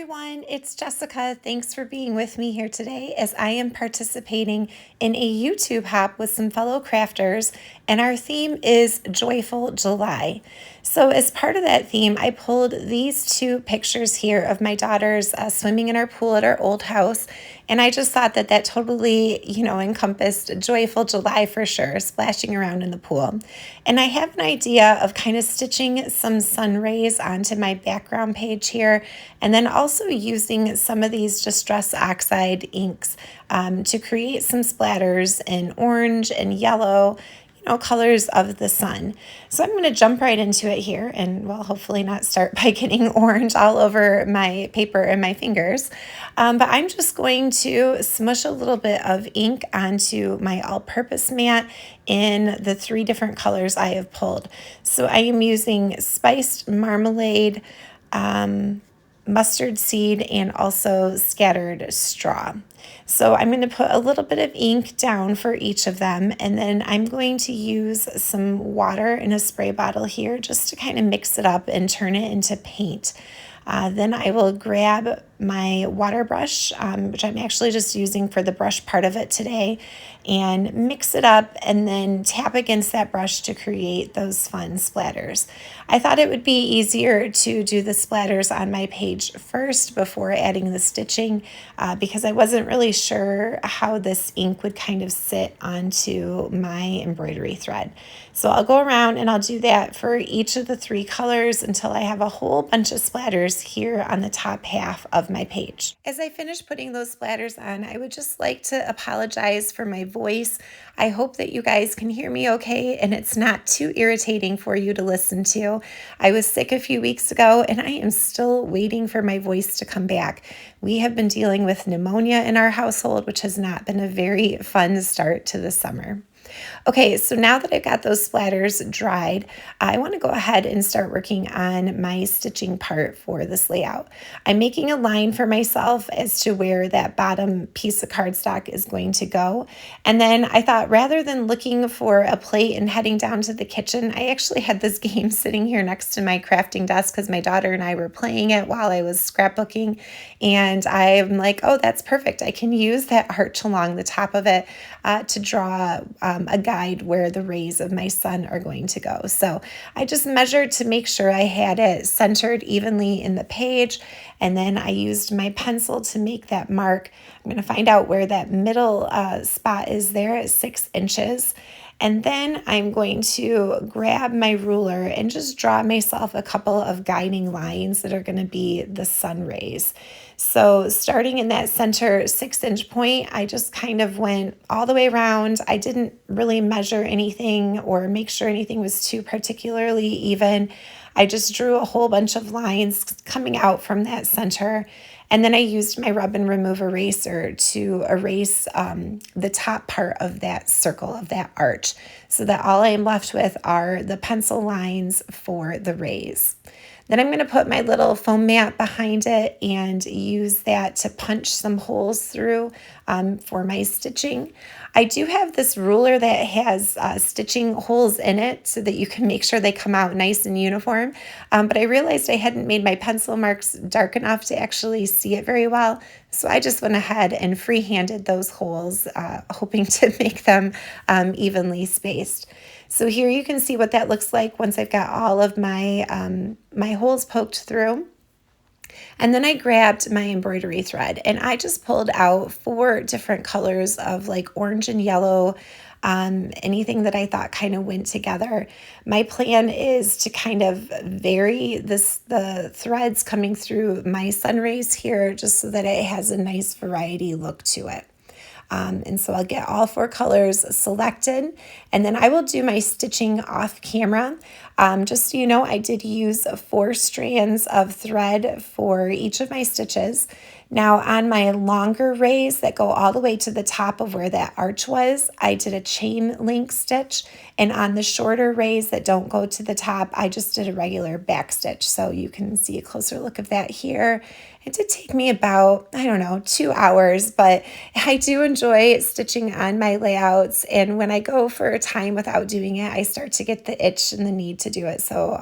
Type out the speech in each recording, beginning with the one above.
everyone, it's Jessica. Thanks for being with me here today as I am participating in a YouTube hop with some fellow crafters, and our theme is Joyful July. So as part of that theme, I pulled these two pictures here of my daughters swimming in our pool at our old house, and I just thought that that totally, encompassed Joyful July for sure, splashing around in the pool. And I have an idea of kind of stitching some sun rays onto my background page here, and then also using some of these Distress Oxide inks to create some splatters in orange and yellow, colors of the sun. So I'm going to jump right into it here and, well, hopefully not start by getting orange all over my paper and my fingers. But I'm just going to smush a little bit of ink onto my all-purpose mat in the three different colors I have pulled. So I am using Spiced Marmalade, mustard seed, and also Scattered Straw. So I'm going to put a little bit of ink down for each of them, and then I'm going to use some water in a spray bottle here just to kind of mix it up and turn it into paint. Then I will grab my water brush, which I'm actually just using for the brush part of it today, and mix it up and then tap against that brush to create those fun splatters. I thought it would be easier to do the splatters on my page first before adding the stitching because I wasn't really sure how this ink would kind of sit onto my embroidery thread. So I'll go around and I'll do that for each of the three colors until I have a whole bunch of splatters here on the top half of my page. As I finish putting those splatters on, I would just like to apologize for my voice. I hope that you guys can hear me okay and it's not too irritating for you to listen to. I was sick a few weeks ago and I am still waiting for my voice to come back. We have been dealing with pneumonia in our household, which has not been a very fun start to the summer. Okay, so now that I've got those splatters dried, I want to go ahead and start working on my stitching part for this layout. I'm making a line for myself as to where that bottom piece of cardstock is going to go. And then I thought rather than looking for a plate and heading down to the kitchen, I actually had this game sitting here next to my crafting desk because my daughter and I were playing it while I was scrapbooking. And I'm like, oh, that's perfect. I can use that arch along the top of it to draw a guide where the rays of my sun are going to go. So I just measured to make sure I had it centered evenly in the page, and then I used my pencil to make that mark. I'm going to find out where that middle spot is there at 6 inches. And then I'm going to grab my ruler and just draw myself a couple of guiding lines that are going to be the sun rays. So starting in that center 6-inch point, I just kind of went all the way around. I didn't really measure anything or make sure anything was too particularly even. I just drew a whole bunch of lines coming out from that center. And then I used my rub and remove eraser to erase the top part of that circle, of that arch, so that all I am left with are the pencil lines for the rays. Then I'm going to put my little foam mat behind it and use that to punch some holes through for my stitching. I do have this ruler that has stitching holes in it so that you can make sure they come out nice and uniform. But I realized I hadn't made my pencil marks dark enough to actually see it very well. So I just went ahead and freehanded those holes, hoping to make them evenly spaced. So here you can see what that looks like once I've got all of my, my holes poked through. And then I grabbed my embroidery thread and I just pulled out 4 different colors of like orange and yellow, anything that I thought kind of went together. My plan is to kind of vary the threads coming through my sun rays here just so that it has a nice variety look to it. And so I'll get all 4 colors selected, and then I will do my stitching off camera. Just so you know, I did use 4 strands of thread for each of my stitches. Now on my longer rays that go all the way to the top of where that arch was, I did a chain link stitch, and on the shorter rays that don't go to the top, I just did a regular back stitch. So you can see a closer look of that here. It did take me about, 2 hours, but I do enjoy stitching on my layouts, and when I go for a time without doing it, I start to get the itch and the need to do it. So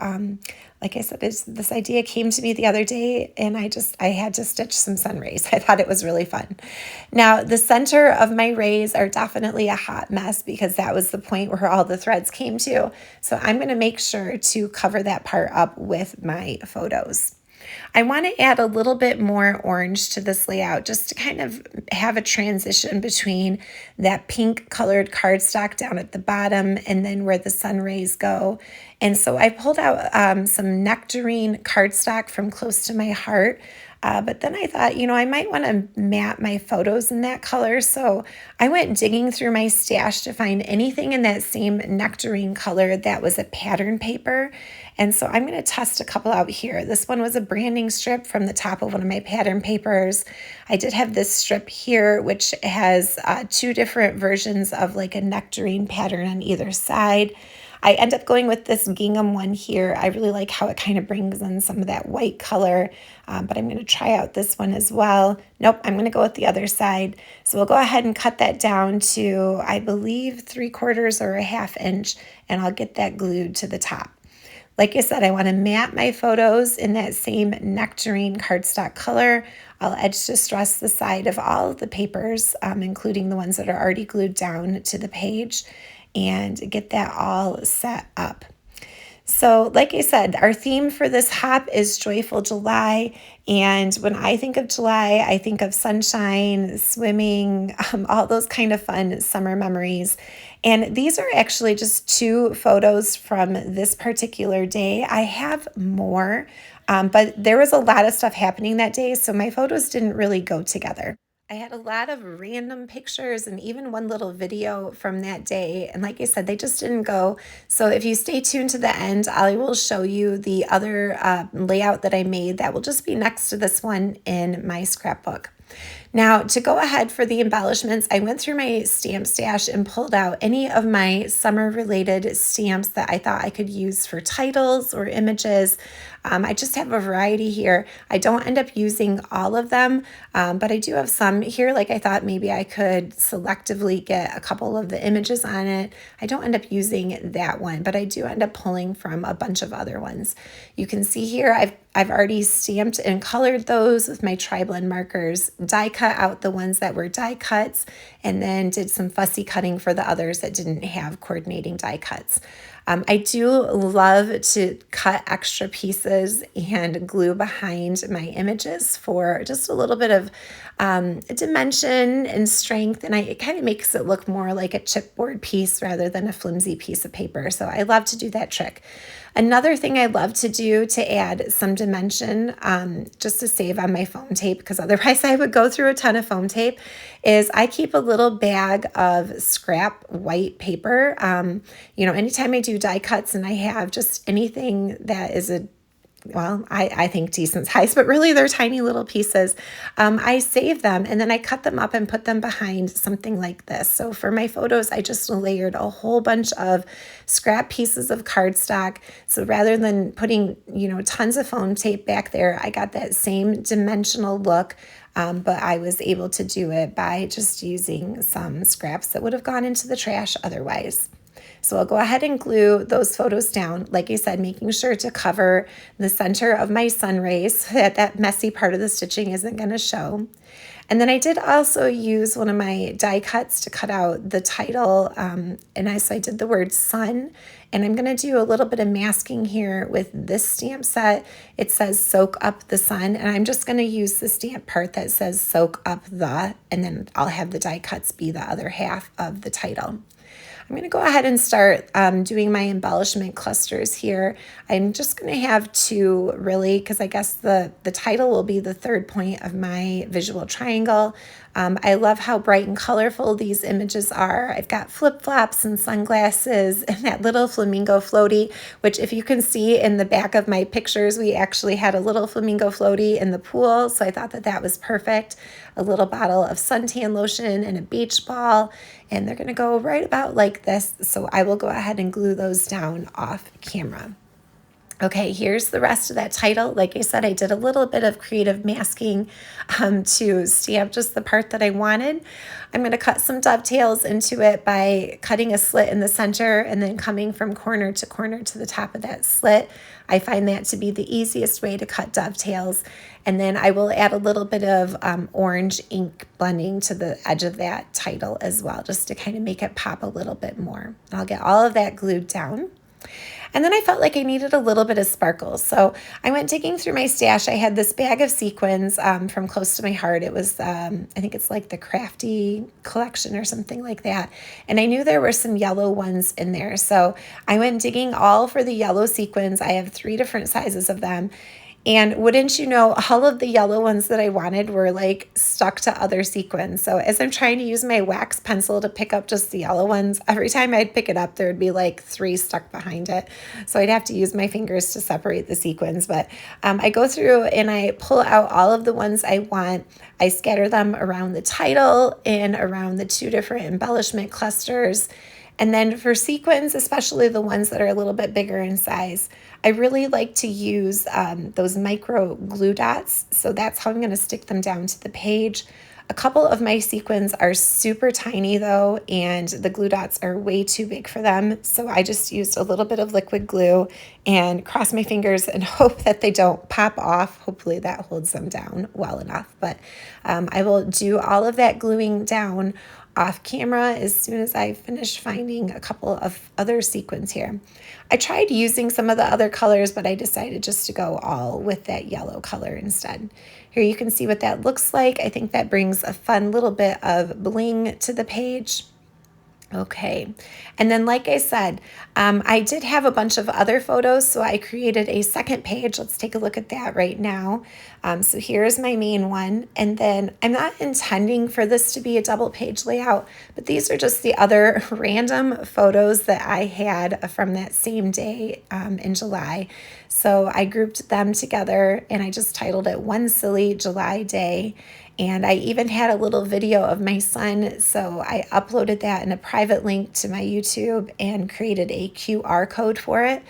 like I said, this idea came to me the other day, and I had to stitch some sun rays. I thought it was really fun. Now, the center of my rays are definitely a hot mess because that was the point where all the threads came to. So I'm going to make sure to cover that part up with my photos. I want to add a little bit more orange to this layout just to kind of have a transition between that pink colored cardstock down at the bottom and then where the sun rays go. And so I pulled out some Nectarine cardstock from close to my heart. But then I thought, I might want to matte my photos in that color. So I went digging through my stash to find anything in that same Nectarine color that was a pattern paper. And so I'm going to test a couple out here. This one was a branding strip from the top of one of my pattern papers. I did have this strip here, which has two different versions of like a Nectarine pattern on either side. I end up going with this gingham one here. I really like how it kind of brings in some of that white color, but I'm going to try out this one as well. Nope, I'm going to go with the other side. So we'll go ahead and cut that down to, I believe, 3/4 or a 1/2 inch, and I'll get that glued to the top. Like I said, I want to matte my photos in that same Nectarine cardstock color. I'll edge distress the side of all of the papers, including the ones that are already glued down to the page, and get that all set up. So like I said, our theme for this hop is Joyful July. And when I think of July, I think of sunshine, swimming, all those kind of fun summer memories. And these are actually just 2 photos from this particular day. I have more, but there was a lot of stuff happening that day, so my photos didn't really go together. I had a lot of random pictures and even one little video from that day. And like I said, they just didn't go. So if you stay tuned to the end, I will show you the other layout that I made that will just be next to this one in my scrapbook. Now, to go ahead for the embellishments, I went through my stamp stash and pulled out any of my summer-related stamps that I thought I could use for titles or images. I just have a variety here. I don't end up using all of them, but I do have some here. Like I thought maybe I could selectively get a couple of the images on it. I don't end up using that one, but I do end up pulling from a bunch of other ones. You can see here I've already stamped and colored those with my TriBlend markers, die cut out the ones that were die cuts, and then did some fussy cutting for the others that didn't have coordinating die cuts. I do love to cut extra pieces and glue behind my images for just a little bit of dimension and strength, and it kind of makes it look more like a chipboard piece rather than a flimsy piece of paper. So I love to do that trick. Another thing I love to do to add some dimension, just to save on my foam tape, because otherwise I would go through a ton of foam tape, is I keep a little bag of scrap white paper. Anytime I do die cuts and I have just anything that is I think decent size, but really they're tiny little pieces. I save them and then I cut them up and put them behind something like this. So for my photos, I just layered a whole bunch of scrap pieces of cardstock. So rather than putting, tons of foam tape back there, I got that same dimensional look. But I was able to do it by just using some scraps that would have gone into the trash otherwise. So I'll go ahead and glue those photos down, like I said, making sure to cover the center of my sun rays so that messy part of the stitching isn't going to show. And then I did also use one of my die cuts to cut out the title, so I did the word sun, and I'm going to do a little bit of masking here with this stamp set. It says soak up the sun, and I'm just going to use the stamp part that says soak up the, and then I'll have the die cuts be the other half of the title. I'm going to go ahead and start doing my embellishment clusters here. I'm just going to have 2 really, because I guess the title will be the 3rd point of my visual triangle. I love how bright and colorful these images are. I've got flip-flops and sunglasses and that little flamingo floaty, which if you can see in the back of my pictures, we actually had a little flamingo floaty in the pool, so I thought that was perfect. A little bottle of suntan lotion and a beach ball, and they're going to go right about like this, so I will go ahead and glue those down off camera. Okay, here's the rest of that title. Like I said, I did a little bit of creative masking to stamp just the part that I wanted. I'm going to cut some dovetails into it by cutting a slit in the center and then coming from corner to the top of that slit. I find that to be the easiest way to cut dovetails. And then I will add a little bit of orange ink blending to the edge of that title as well, just to kind of make it pop a little bit more. I'll get all of that glued down. And then I felt like I needed a little bit of sparkle. So I went digging through my stash. I had this bag of sequins from Close to My Heart. It was, I think it's like the Crafty collection or something like that. And I knew there were some yellow ones in there. So I went digging all for the yellow sequins. I have 3 different sizes of them. And wouldn't you know, all of the yellow ones that I wanted were like stuck to other sequins. So as I'm trying to use my wax pencil to pick up just the yellow ones, every time I'd pick it up, there would be like 3 stuck behind it. So I'd have to use my fingers to separate the sequins. But I go through and I pull out all of the ones I want. I scatter them around the title and around the 2 different embellishment clusters. And then for sequins, especially the ones that are a little bit bigger in size, I really like to use those micro glue dots. So that's how I'm going to stick them down to the page. A couple of my sequins are super tiny though, and the glue dots are way too big for them. So I just used a little bit of liquid glue and cross my fingers and hope that they don't pop off. Hopefully that holds them down well enough. But I will do all of that gluing down off camera as soon as I finish finding a couple of other sequins here. I tried using some of the other colors, but I decided just to go all with that yellow color instead. Here you can see what that looks like. I think that brings a fun little bit of bling to the page. Okay, and then like I said, I did have a bunch of other photos, so I created a second page. Let's take a look at that right now. So here's my main one, and then I'm not intending for this to be a double page layout, but these are just the other random photos that I had from that same day in July. So I grouped them together, and I just titled it One Silly July Day. And I even had a little video of my son, so I uploaded that in a private link to my YouTube and created a QR code for it,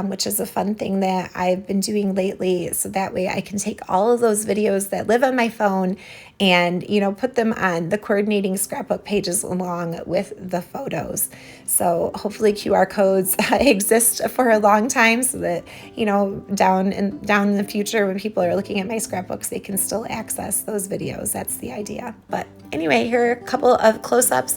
which is a fun thing that I've been doing lately. So that way I can take all of those videos that live on my phone and, you know, put them on the coordinating scrapbook pages along with the photos. So hopefully QR codes exist for a long time so that, you know, down in the future when people are looking at my scrapbooks, they can still access those videos. That's the idea. But anyway, here are a couple of close-ups.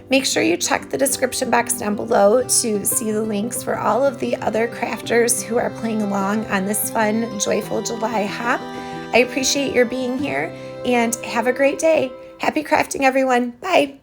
Make sure you check the description box down below to see the links for all of the other crafters who are playing along on this fun, joyful July hop. I appreciate your being here and have a great day. Happy crafting, everyone. Bye.